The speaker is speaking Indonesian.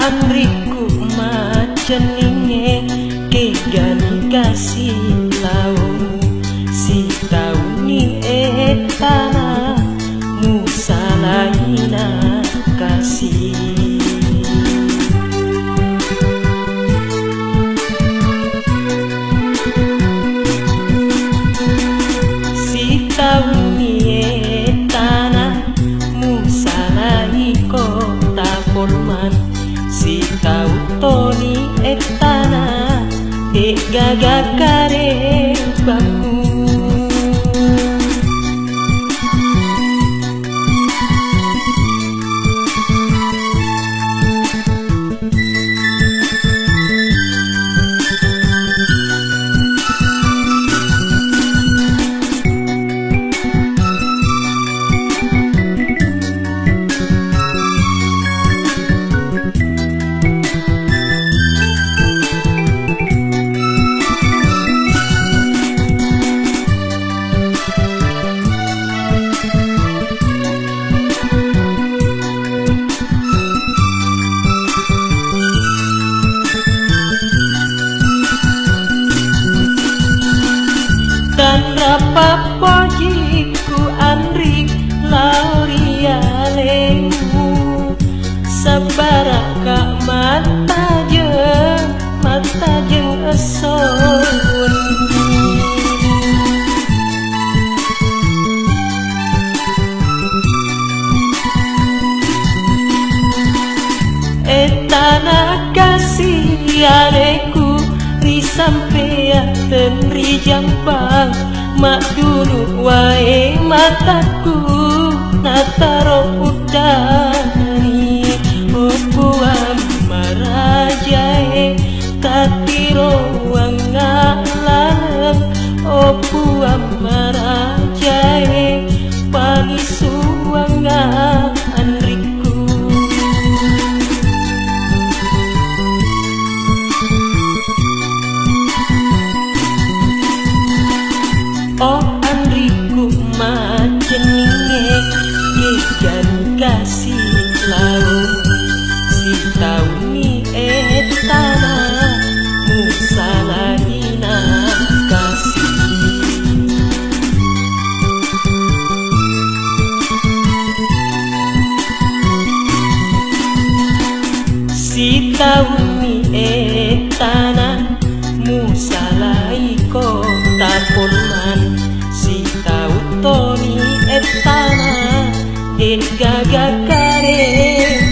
Andriku maceninge kegani kasih lau si tauni etana musalaina kasih si tauni etana musalai kota Polman si tau Toni etana gaga kare baku papojiku Andri lauria lemu sabaraka mata jeung eson etana kasih adeku ri sampean ri jampang mak dulu wae mataku nataro udani opuam marajae tatiro wangalan opuam marajae pangisuwangan Andriku oh Andriku maceninge ikan kasih lau si tauni etana musalahina kasih si tauni etana musalai kota Polman si tau Toni etana gaga kare